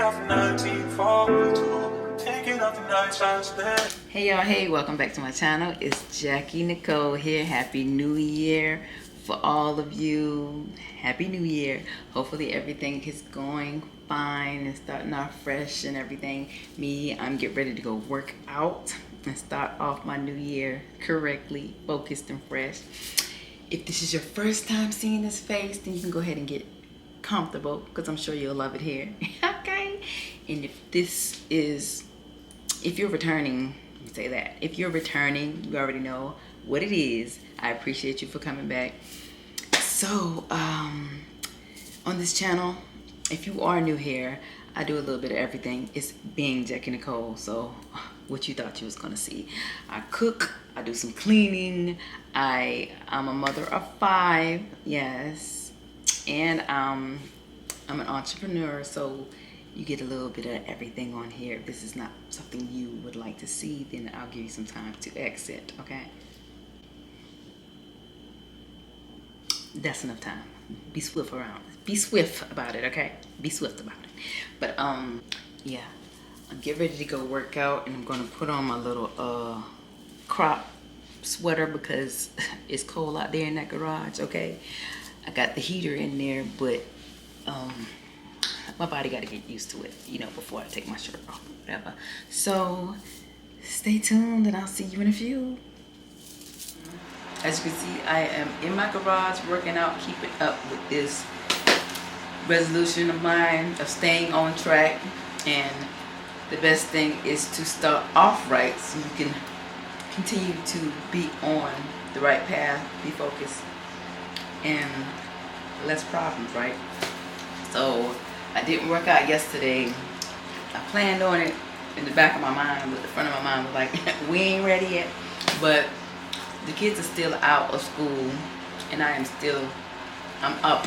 Hey y'all, hey, welcome back to my channel. It's Jackie Nicole here. Happy New Year for all of you. Happy New Year. Hopefully everything is going fine and starting off fresh and everything. I'm getting ready to go work out and start off my new year correctly, focused and fresh. If this is your first time seeing this face, then you can go ahead and get comfortable because I'm sure you'll love it here. Okay? And if you're returning, let me say that. If you're returning, you already know what it is. I appreciate you for coming back. So, on this channel, if you are new here, I do a little bit of everything. It's being Jackie Nicole. So, what you thought you was gonna see. I cook, I do some cleaning, I'm a mother of 5, yes. And I'm an entrepreneur, so you get a little bit of everything on here. If this is not something you would like to see, then I'll give you some time to exit, okay? That's enough time. Be swift around. Be swift about it, okay? Be swift about it. But, yeah. I'm getting ready to go work out, and I'm going to put on my little crop sweater because it's cold out there in that garage, okay? I got the heater in there, but my body got to get used to it, you know, before I take my shirt off or whatever. So stay tuned and I'll see you in a few. As you can see, I am in my garage working out, keeping up with this resolution of mine of staying on track. And the best thing is to start off right so you can continue to be on the right path, be focused, and less problems, right? So I didn't work out yesterday. I planned on it in the back of my mind, but the front of my mind was like, we ain't ready yet. But the kids are still out of school, and I'm up,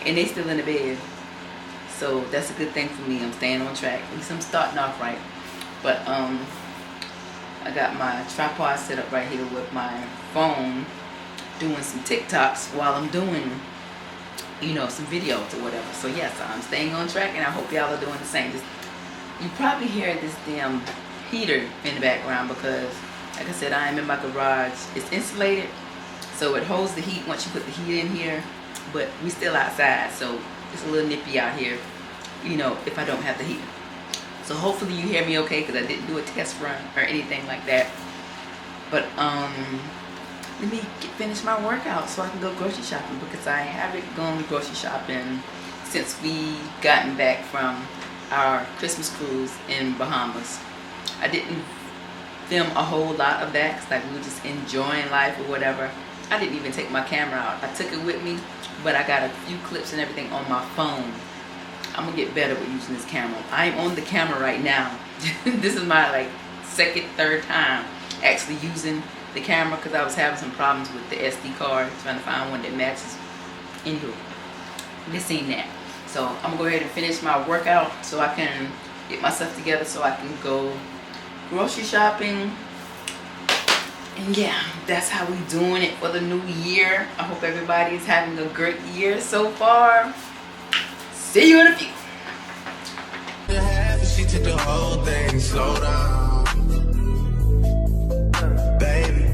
and they still in the bed. So that's a good thing for me. I'm staying on track. At least I'm starting off right. But I got my tripod set up right here with my phone, doing some TikToks while I'm doing, you know, some videos or whatever. So yes, I'm staying on track, and I hope y'all are doing the same. You probably hear this damn heater in the background because, like I said, I am in my garage. It's insulated, so it holds the heat once you put the heat in here, but we still outside, so it's a little nippy out here, you know, if I don't have the heater. So hopefully you hear me okay, because I didn't do a test run or anything like that. But let me finish my workout so I can go grocery shopping, because I haven't gone grocery shopping since we gotten back from our Christmas cruise in Bahamas. I didn't film a whole lot of that because like we were just enjoying life or whatever. I didn't even take my camera out. I took it with me, but I got a few clips and everything on my phone. I'm gonna get better with using this camera. I'm on the camera right now. This is my like second, third time actually using the camera because I was having some problems with the SD card, trying to find one that matches. Anywho, this ain't that. So I'm gonna go ahead and finish my workout so I can get myself together so I can go grocery shopping. And yeah, that's how we doing it for the new year. I hope everybody is having a great year so far. See you in a few. She took the whole thing, slow down, baby.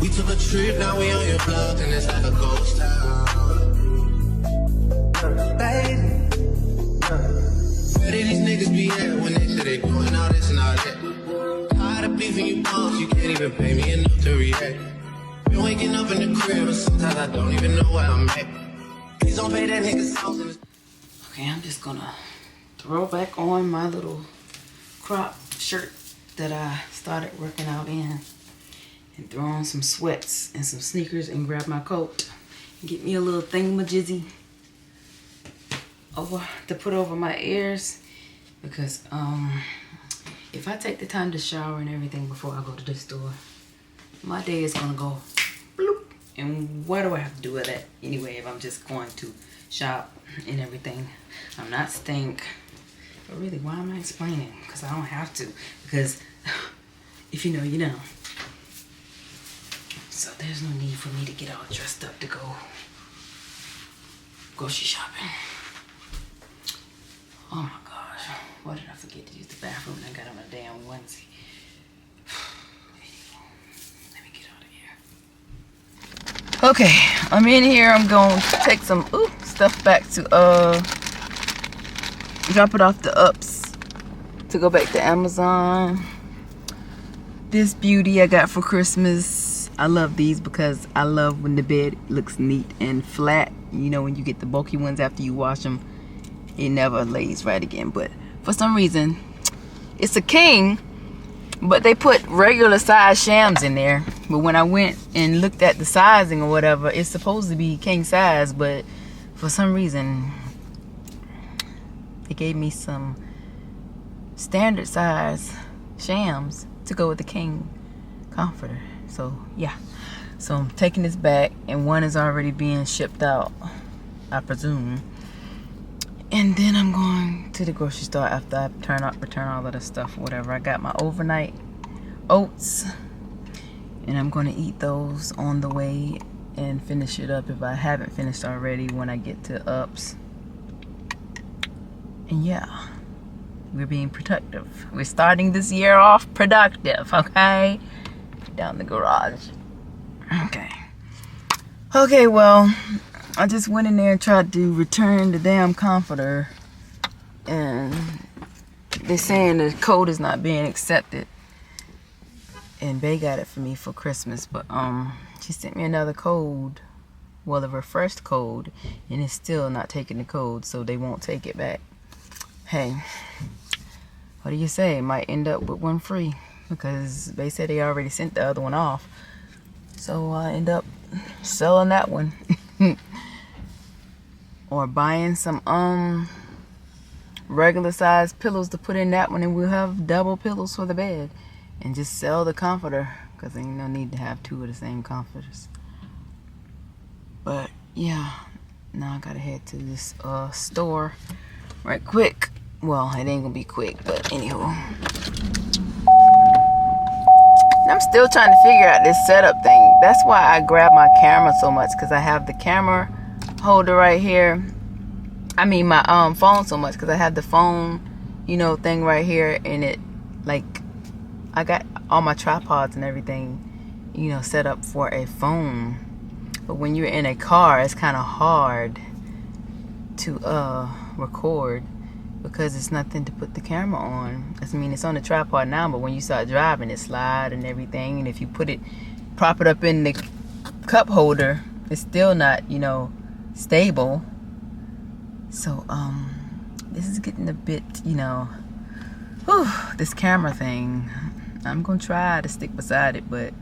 We took a trip, now we on your block, and it's like a ghost town, baby. Where did these niggas be at when they say they doing all this and all that? Tired of beefing you punks, you can't even pay me enough to react. Been waking up in the crib, and sometimes I don't even know where I'm at. Please don't pay that nigga sauce. Okay, I'm just gonna throw back on my little crop shirt that I started working out in, and throw on some sweats and some sneakers and grab my coat and get me a little thingamajizzy to put over my ears, because if I take the time to shower and everything before I go to the store, my day is gonna go bloop. And what do I have to do with that anyway if I'm just going to shop and everything? I'm not stink. But really, why am I explaining? Because I don't have to. Because if you know, you know. So there's no need for me to get all dressed up to go grocery shopping. Okay, I'm in here. I'm going to take some stuff back to drop it off the ups to go back to Amazon. This beauty I got for Christmas. I love these because I love when the bed looks neat and flat. You know, when you get the bulky ones after you wash them, it never lays right again. But for some reason, it's a king, but they put regular size shams in there. But when I went and looked at the sizing or whatever, it's supposed to be king size, but for some reason they gave me some standard size shams to go with the king comforter. So yeah, so I'm taking this back, and one is already being shipped out, I presume. And then I'm going to the grocery store after I return all of the stuff, whatever. I got my overnight oats, and I'm going to eat those on the way and finish it up if I haven't finished already when I get to ups. And yeah, we're being productive. We're starting this year off productive, okay? Down the garage. Okay, well, I just went in there and tried to return the damn comforter, and they're saying the code is not being accepted. And Bay got it for me for Christmas, but she sent me another code, well, the refreshed code, and it's still not taking the code, so they won't take it back. Hey, what do you say? Might end up with one free, because they said they already sent the other one off, so I end up selling that one. Or buying some regular size pillows to put in that one, and we'll have double pillows for the bed, and just sell the comforter, because there ain't no need to have two of the same comforters. But yeah, now I gotta head to this store right quick. Well, it ain't gonna be quick, but anywho, I'm still trying to figure out this setup thing. That's why I grab my camera so much, because I have the camera holder right here. I mean my phone so much, because I have the phone, you know, thing right here, and it, like, I got all my tripods and everything, you know, set up for a phone. But when you're in a car, it's kind of hard to record, because it's nothing to put the camera on. I mean, it's on the tripod now, but when you start driving, it slide and everything, and if you prop it up in the cup holder, it's still not, you know, stable. So this is getting a bit, you know, this camera thing. I'm gonna try to stick beside it, but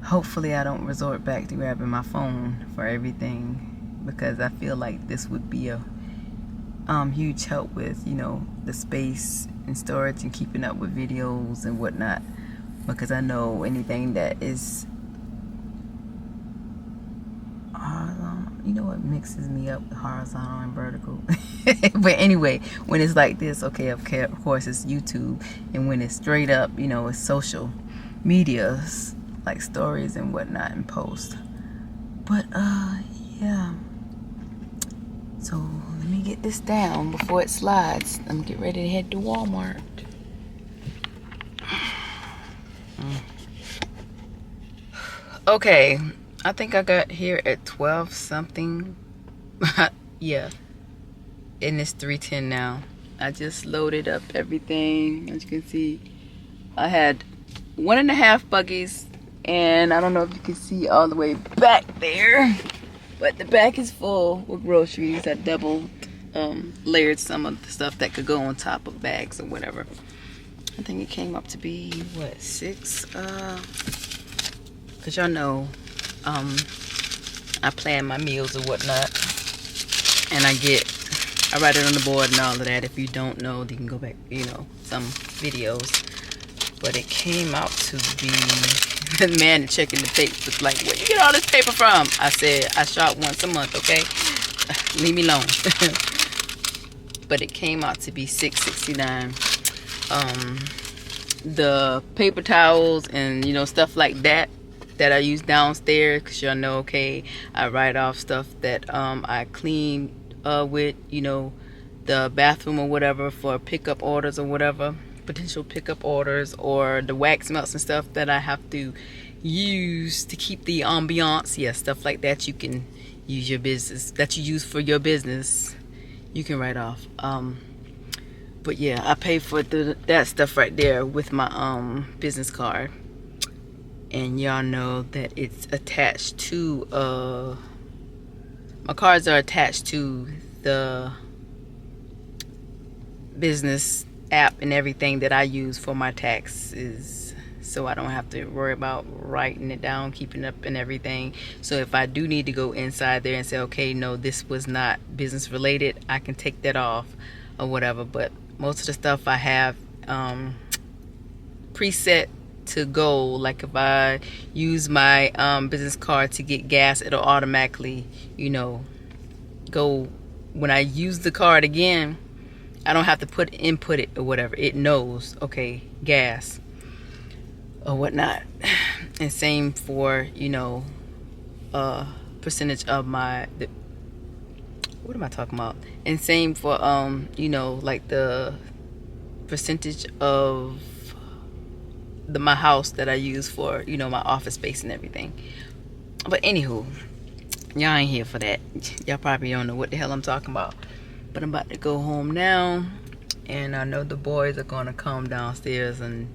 hopefully I don't resort back to grabbing my phone for everything, because I feel like this would be a huge help with, you know, the space and storage and keeping up with videos and whatnot, because I know anything that is you know what mixes me up, horizontal and vertical. But anyway, when it's like this, okay, of course it's YouTube, and when it's straight up, you know, it's social medias like stories and whatnot and post. But yeah, so let me get this down before it slides. I'm gonna get ready to head to Walmart. Okay, I think I got here at 12 something. Yeah, and it's 3:10 now. I just loaded up everything. As you can see, I had 1.5 buggies, and I don't know if you can see all the way back there, but the back is full with groceries. I double layered some of the stuff that could go on top of bags or whatever. I think it came up to be what, 6? Cause y'all know I plan my meals or whatnot, and I write it on the board and all of that. If you don't know, you can go back, you know, some videos. But it came out to be, the man checking the tape was like, where you get all this paper from? I said, I shop once a month, okay? Leave me alone. But it came out to be $6.69. The paper towels and, you know, stuff like that I use downstairs, because y'all know, okay, I write off stuff that I clean with, you know, the bathroom or whatever, for pickup orders or whatever, potential pickup orders, or the wax melts and stuff that I have to use to keep the ambiance. Yeah, stuff like that you can use your business, that you use for your business, you can write off. But yeah, I pay for that stuff right there with my business card. And y'all know that it's attached to my cards are attached to the business app and everything that I use for my taxes, so I don't have to worry about writing it down, keeping up and everything. So if I do need to go inside there and say, okay, no, this was not business related, I can take that off or whatever. But most of the stuff I have preset to go. Like if I use my business card to get gas, it'll automatically, go. When I use the card again, I don't have to input it or whatever. It knows, okay, gas or whatnot. And same for, percentage of what am I talking about? And same for, like the percentage of my house that I use for, my office space and everything. But anywho, y'all ain't here for that. Y'all probably don't know what the hell I'm talking about. But I'm about to go home now, and I know the boys are gonna come downstairs and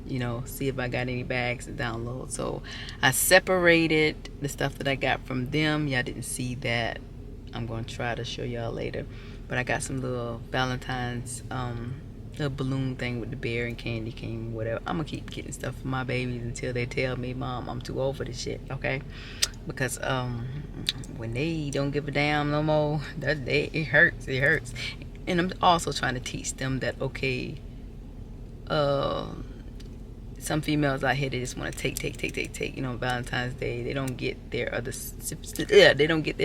see if I got any bags to download. So I separated the stuff that I got from them. Y'all didn't see that. I'm gonna try to show y'all later. But I got some little Valentine's little balloon thing with the bear and candy cane, whatever. I'm gonna keep getting stuff for my babies until they tell me, Mom, I'm too old for this shit, okay? Because when they don't give a damn no more, it hurts. And I'm also trying to teach them that, okay, some females out here, they just want to take. Valentine's Day, they don't get their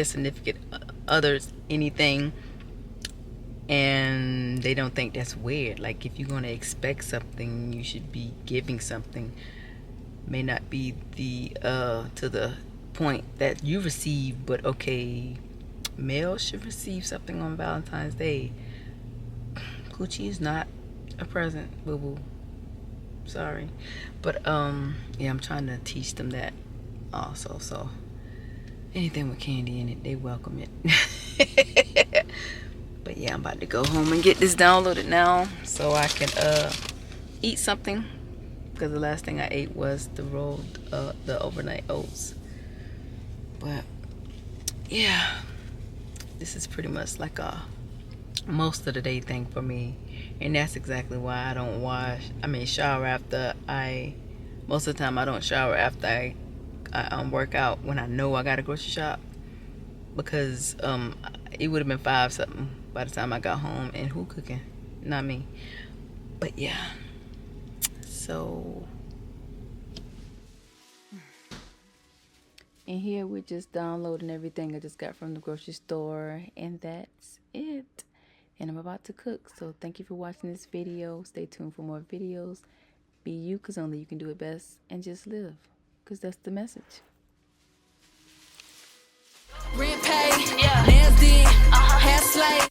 significant others anything, and they don't think that's weird. Like, if you're going to expect something, you should be giving something. May not be to the point that you receive, but okay, males should receive something on Valentine's Day. Coochie is not a present, boo boo. Sorry. But yeah, I'm trying to teach them that also. So anything with candy in it, they welcome it. But yeah, I'm about to go home and get this downloaded now so I can eat something, because the last thing I ate was the overnight oats. But yeah, this is pretty much like a most of the day thing for me, and that's exactly why I don't shower after most of the time I don't shower after I work out, when I know I gotta grocery shop, because it would have been 5 something by the time I got home, and who cooking? Not me. But yeah, so and here we're just downloading everything I just got from the grocery store, and that's it. And I'm about to cook. So thank you for watching this video. Stay tuned for more videos. Be you, because only you can do it best. And just live, because that's the message. Rent paid, nails did, hair slayed.